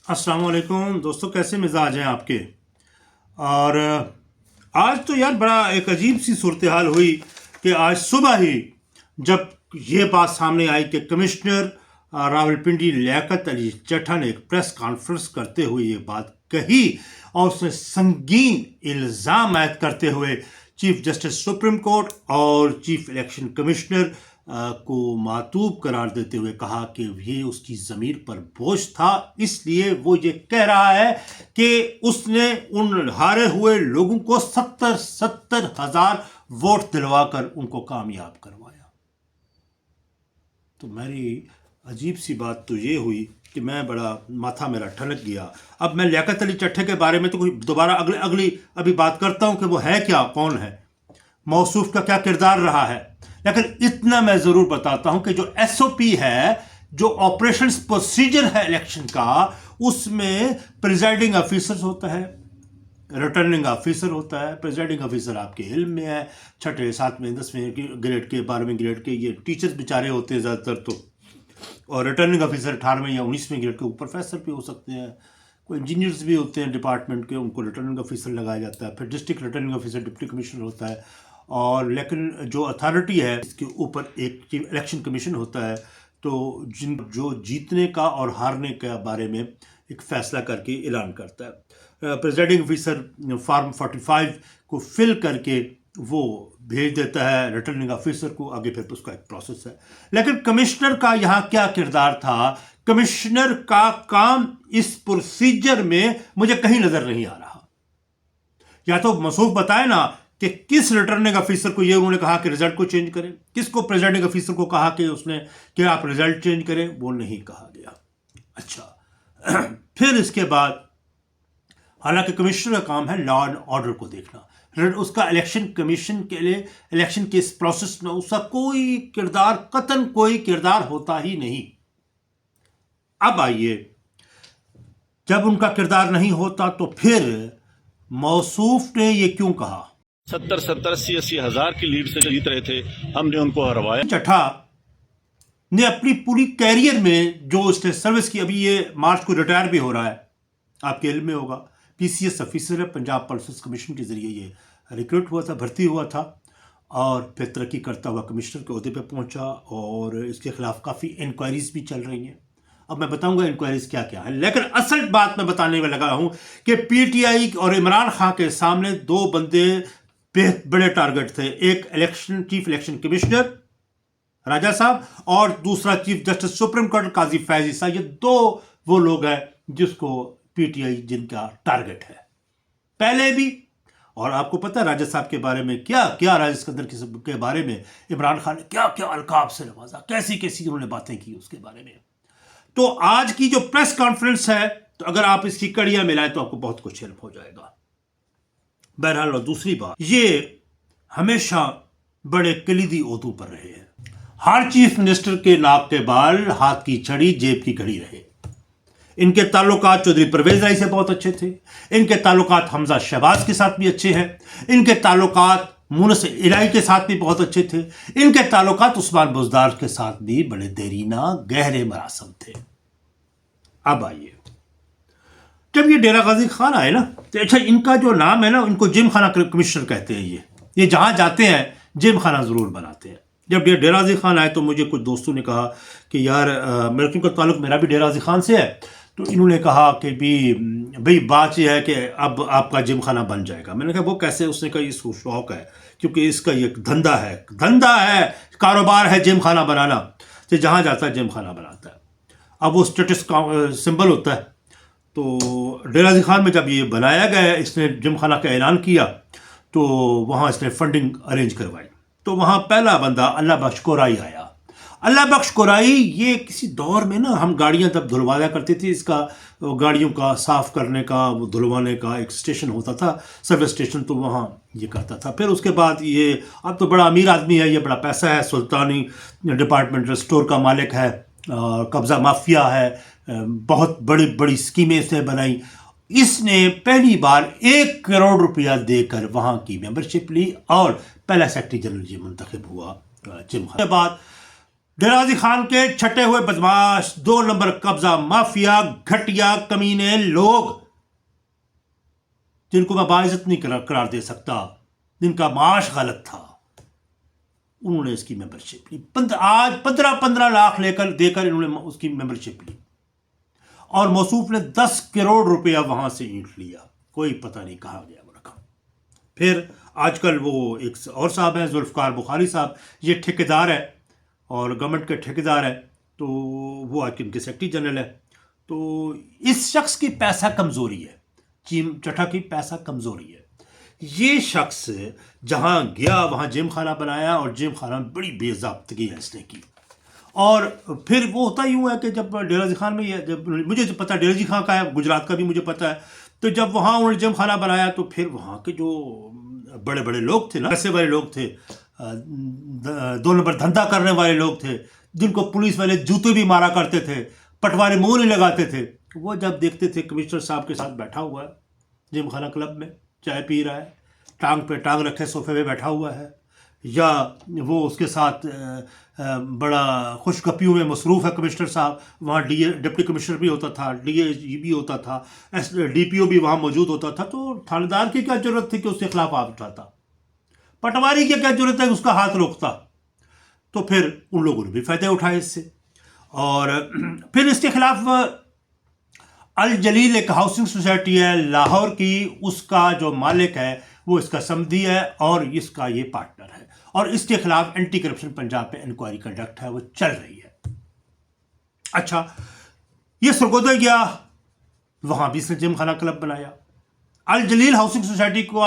अस्सलाम वालेकुम दोस्तों, कैसे मिजाज हैं आपके। और आज तो यार बड़ा एक अजीब सी सूरत हाल हुई कि आज सुबह ही जब ये बात सामने आई कि कमिश्नर रावलपिंडी लियाकत अली चट्ठा ने एक प्रेस कॉन्फ्रेंस करते हुए ये बात कही और उसने संगीन इल्ज़ाम आयद करते हुए चीफ जस्टिस सुप्रीम कोर्ट और चीफ इलेक्शन कमिश्नर को मातूब करार देते हुए कहा कि ये उसकी ज़मीर पर बोझ था, इसलिए वो ये कह रहा है कि उसने उन हारे हुए लोगों को 70 हज़ार वोट दिलवाकर उनको कामयाब करवाया। तो मेरी अजीब सी बात तो ये हुई कि मैं बड़ा माथा मेरा ठनक गया। अब मैं लियाकत अली चट्ठे के बारे में तो कोई दोबारा अगली अभी बात करता हूँ कि वो है क्या, कौन है, मौसूफ का क्या किरदार रहा है, लेकिन इतना मैं ज़रूर बताता हूं कि जो एसओपी है, जो ऑपरेशन प्रोसीजर है इलेक्शन का, उसमें प्रिजाइडिंग ऑफिसर होता है, रिटर्निंग ऑफिसर होता है। प्रिजाइडिंग ऑफिसर आपके इल्म में है, 6ठे 7वें 10वें ग्रेड के 12वें ग्रेड के ये टीचर्स बेचारे होते हैं ज़्यादातर तो, और रिटर्निंग ऑफिसर 18वें या 19वें ग्रेड के ऊपर प्रोफेसर भी हो सकते हैं, कोई इंजीनियर्स भी होते हैं डिपार्टमेंट के, उनको रिटर्निंग ऑफिसर लगाया जाता है। फिर district returning officer deputy commissioner होता है, और लेकिन जो अथॉरिटी है इसके ऊपर एक इलेक्शन कमीशन होता है, तो जो जीतने का और हारने के बारे में एक फ़ैसला करके ऐलान करता है। प्रेसिडेंट ऑफिसर फॉर्म 45 को फिल करके वो भेज देता है रिटर्निंग ऑफिसर को, आगे फिर उसका एक प्रोसेस है। लेकिन कमिश्नर का यहाँ क्या किरदार था, कमिश्नर का काम इस प्रोसीजर में मुझे कहीं नज़र नहीं आ रहा। या तो मसूफ बताए ना कि किस रिटर्निंग ऑफिसर को ये उन्होंने कहा कि रिजल्ट को चेंज करें, किसको प्रेसिडेंट ऑफिसर को कहा कि उसने कि आप रिजल्ट चेंज करें, वो नहीं कहा गया। अच्छा फिर इसके बाद हालांकि कमिश्नर का काम है लॉ एंड ऑर्डर को देखना, उसका इलेक्शन कमीशन के लिए इलेक्शन के इस प्रोसेस में उसका कोई किरदार, कतन कोई किरदार होता ही नहीं। अब आइए, जब उनका किरदार नहीं होता तो फिर मौसूफ ने ये क्यों कहा। 70-80 हज़ार की लीड से जीत रहे थे, हमने उनको हरवाया। चट्ठा ने अपनी पूरी कैरियर में जो उसने सर्विस की, अभी ये मार्च को रिटायर भी हो रहा है, आपके इल्म में होगा, पीसीएस ऑफिसर है, पंजाब पुलिस कमीशन के ज़रिए ये रिक्रूट हुआ था, भर्ती हुआ था, और फिर तरक्की करता हुआ कमिश्नर के अहदे पे पहुंचा, और इसके खिलाफ काफ़ी इंक्वायरीज भी चल रही हैं। अब मैं बताऊंगा इंक्वायरीज क्या क्या है, लेकिन असल बात मैं बताने में लगा हूं कि पीटीआई और इमरान खान के सामने दो बंदे बड़े टारगेट थे, एक चीफ इलेक्शन कमिश्नर राजा साहब और दूसरा चीफ जस्टिस सुप्रीम कोर्ट काजी फैजी साहब। ये दो वो लोग हैं जिसको पीटीआई जिनका टारगेट है पहले भी। और आपको पता है राजा साहब के बारे में क्या क्या, राजा सिकंदर के बारे में इमरान खान ने क्या क्या अलकाब से नवाजा, कैसी कैसी उन्होंने बातें की उसके बारे में। तो आज की जो प्रेस कॉन्फ्रेंस है, तो अगर आप इसकी कड़ियां मिलाएं तो आपको बहुत कुछ हेल्प हो जाएगा। बहरहाल, और दूसरी बात, ये हमेशा बड़े कलीदी ओहदों पर रहे हैं। हर चीफ मिनिस्टर के नाक के बाल, हाथ की छड़ी, जेब की घड़ी रहे। इनके ताल्लुकात चौधरी परवेज राय से बहुत अच्छे थे, इनके ताल्लुकात हमजा शहबाज के साथ भी अच्छे हैं, इनके ताल्लुकात मुनस इलाही के साथ भी बहुत अच्छे थे, इनके ताल्लुकात उस्मान बुज़दार के साथ भी बड़े देरीना गहरे मरासम थे। अब आइए, जब ये डेरा गाजी खान आए ना, तो अच्छा इनका जो नाम है ना, इनको जिम खाना कमिश्नर कहते हैं। ये जहाँ जाते हैं जिम खाना ज़रूर बनाते हैं। जब ये डेरा गाजी खान आए तो मुझे कुछ दोस्तों ने कहा कि यार मेरे क्योंकि ताल्लुक मेरा भी डेरा गाजी खान से है, तो इन्होंने कहा कि भाई बात यह है कि अब आपका जिम खाना बन जाएगा। मैंने कहा वो कैसे? उसने कहा इसको शौक है, क्योंकि इसका ये धंधा है, कारोबार है जिम खाना बनाना, तो जहाँ जाता है जिम खाना बनाता है। अब वो स्टेटस सिंबल होता है। तो डेरा गाजी खान में जब ये बनाया गया, इसने जिम खाना का ऐलान किया, तो वहाँ इसने फंडिंग अरेंज करवाई। तो वहाँ पहला बंदा अल्लाह बख्श कोराई आया। अल्लाह बख्श कोराई, ये किसी दौर में ना हम गाड़ियाँ तब धुलवाया करते थे, इसका गाड़ियों का साफ़ करने का, वो धुलवाने का एक स्टेशन होता था, सर्विस स्टेशन, तो वहाँ ये करता था। फिर उसके बाद ये अब तो बड़ा अमीर आदमी है, ये बड़ा पैसा है, सुल्तानी डिपार्टमेंटल स्टोर का मालिक है, कब्ज़ा माफिया है, बहुत बड़ी बड़ी स्कीमें इसने बनाई। इसने पहली बार 1 करोड़ रुपया देकर वहाँ की मेंबरशिप ली और पहला सेक्रेटरी जनरल ये मुंतखब हुआ जिम खान। के बाद डेराजी खान के छटे हुए बदमाश, 2 नंबर कब्जा माफिया, घटिया कमीने लोग जिनको मैं बाइज्जत नहीं करार दे सकता, जिनका माश गलत था, उन्होंने इसकी मेंबरशिप ली। आज 15 लाख देकर इन्होंने उसकी मेंबरशिप ली और मौसूफ ने 10 करोड़ रुपया वहां से ईंट लिया। कोई पता नहीं कहाँ गया वो रकम। फिर आजकल वो एक और साहब हैं, जुल्फ़िकार बुखारी साहब, ये ठेकेदार है और गवर्नमेंट के ठेकेदार है, तो वो आज इनके सेक्रेटरी जनरल है। तो इस शख्स की पैसा कमज़ोरी है, चीम चटा की पैसा कमज़ोरी है। ये शख्स जहाँ गया वहाँ जिम खाना बनाया और जिम खाना में बड़ी बेज़ाब्तगी है इसने की। और फिर वो होता यूँ है कि जब डेराजी खान में जब मुझे तो पता डेराजी खान का है, गुजरात का भी मुझे पता है, तो जब वहाँ उन्होंने जिम खाना बनाया तो फिर वहाँ के जो बड़े बड़े लोग थे ना, पैसे वाले लोग थे, 2 नंबर धंधा करने वाले लोग थे, जिनको पुलिस वाले जूते भी मारा करते थे, पटवारी मुंह नहीं लगाते थे, वो जब देखते थे कमिश्नर साहब के साथ बैठा हुआ है जिम खाना क्लब में, चाय पी रहा है, टांग पे टांग रखे सोफे पे बैठा हुआ है, या वो उसके साथ बड़ा खुशगपियों में मसरूफ़ है कमिश्नर साहब, वहाँ डिप्टी कमिश्नर भी होता था, DAG भी होता था, DPO भी वहाँ मौजूद होता था, तो थानेदार की क्या ज़रूरत थी कि उसके खिलाफ हाथ उठाता, पटवारी की क्या ज़रूरत है कि उसका हाथ रोकता। तो फिर उन लोगों ने भी फ़ायदे उठाए इससे। और फिर इसके खिलाफ अल जलील एक हाउसिंग सोसाइटी है लाहौर की, उसका जो मालिक है वो इसका समधी है और इसका ये पार्टनर है, और इसके खिलाफ एंटी करप्शन पंजाब पे इंक्वायरी कंडक्ट है, वो चल रही है। अच्छा, ये सरगोदा गया, वहाँ भी इसने जिम खाना क्लब बनाया। अल जलील हाउसिंग सोसाइटी को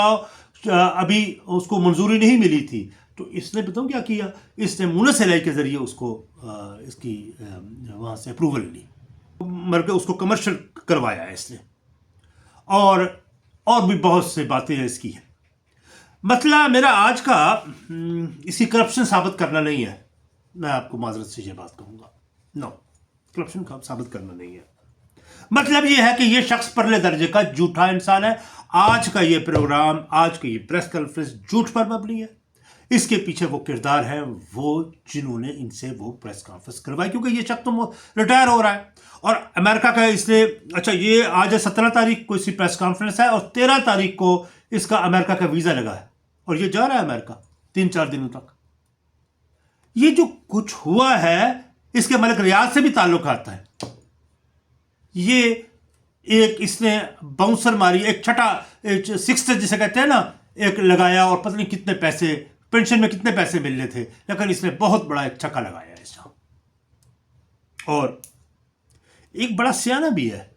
अभी उसको मंजूरी नहीं मिली थी, तो इसने बताऊँ क्या किया, इसने मुनसिलाई के ज़रिए उसको इसकी वहाँ से अप्रूवल ली, मगर उसको कमर्शियल करवाया है इसने, और भी बहुत से बातें इसकी हैं। मसला मेरा आज का इसी करप्शन साबित करना नहीं है, मैं आपको माजरत से ये बात कहूँगा, नो, करप्शन का साबित करना नहीं है। मतलब ये है कि ये शख्स परले दर्जे का झूठा इंसान है। आज का ये प्रोग्राम, आज की ये प्रेस कॉन्फ्रेंस झूठ पर मबनी है। इसके पीछे वो किरदार हैं वो जिन्होंने इनसे वो प्रेस कॉन्फ्रेंस करवाई, क्योंकि ये शख्स तो रिटायर हो रहा है और अमेरिका का इसलिए, अच्छा ये आज 17 तारीख को इसकी प्रेस कॉन्फ्रेंस है और 13 तारीख को इसका अमेरिका का वीज़ा लगा है और ये जा रहा है अमेरिका 3-4 दिनों तक। ये जो कुछ हुआ है इसके मलिक रियाज से भी ताल्लुक आता है। ये एक इसने बाउंसर मारी, एक छठा 6th जिसे कहते हैं ना, एक लगाया और पता नहीं कितने पैसे, पेंशन में कितने पैसे मिलने थे, लेकिन इसने बहुत बड़ा एक छक्का लगाया है इसका। और एक बड़ा सियाना भी है,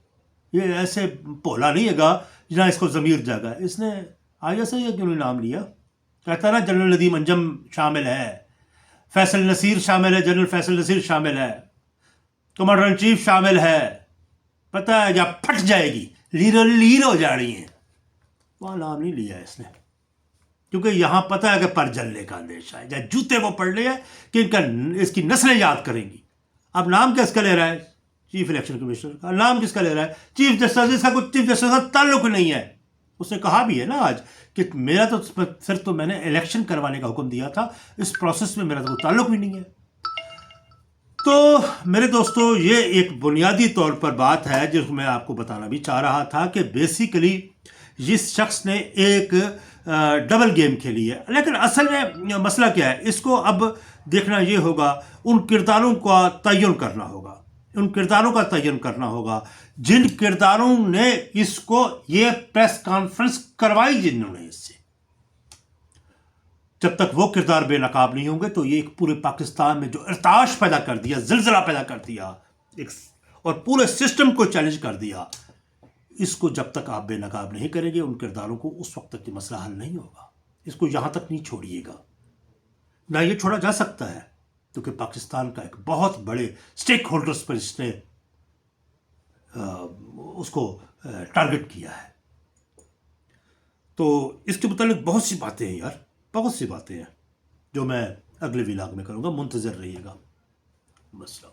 ये ऐसे भोला नहीं हैगा जहाँ इसको ज़मीर जागा। इसने आगे से ये क्यों नाम लिया, कहता है ना जनरल नदीम अंजम शामिल है, फैसल नसीर शामिल है, जनरल फैसल नसीर शामिल है, कमांडर इन चीफ शामिल है, पता है या फट जाएगी, लीर हो जा रही है, वहाँ नाम नहीं लिया इसने, क्योंकि यहाँ पता है कि पर जलने का अंदेशा है, या जूते वो पड़ रहे हैं कि इसकी नस्लें याद करेंगी। अब नाम किसका ले रहा है, चीफ इलेक्शन कमिश्नर का नाम किसका ले रहा है, चीफ जस्टिस, इसका कुछ चीफ जस्टिस का ताल्लुक नहीं है। उसने कहा भी है ना आज कि मेरा तो सिर्फ तो मैंने इलेक्शन करवाने का हुक्म दिया था, इस प्रोसेस में मेरा तो कोई ताल्लुक भी नहीं है। तो मेरे दोस्तों, ये एक बुनियादी तौर पर बात है जिसको मैं आपको बताना भी चाह रहा था कि बेसिकली इस शख्स ने एक डबल गेम खेली है, लेकिन असल में मसला क्या है, इसको अब देखना ये होगा, उन किरदारों का तयन करना होगा, उन किरदारों का तयन करना होगा जिन किरदारों ने इसको ये प्रेस कॉन्फ्रेंस करवाई, जिन्होंने इससे, जब तक वो किरदार बेनकाब नहीं होंगे तो ये एक पूरे पाकिस्तान में जो इर्ताश पैदा कर दिया, जिलजिला पैदा कर दिया एक, और पूरे सिस्टम को चैलेंज कर दिया, इसको जब तक आप बेनकाब नहीं करेंगे उन किरदारों को, उस वक्त तक ये मसला हल नहीं होगा। इसको यहाँ तक नहीं छोड़िएगा, ना ये छोड़ा जा सकता है, क्योंकि पाकिस्तान का एक बहुत बड़े स्टेक होल्डर्स पर इसने उसको टारगेट किया है। तो इसके मुतालिक बहुत सी बातें हैं यार, बहुत सी बातें हैं जो मैं अगले व्लॉग में करूँगा, मुंतज़र रहिएगा। मसला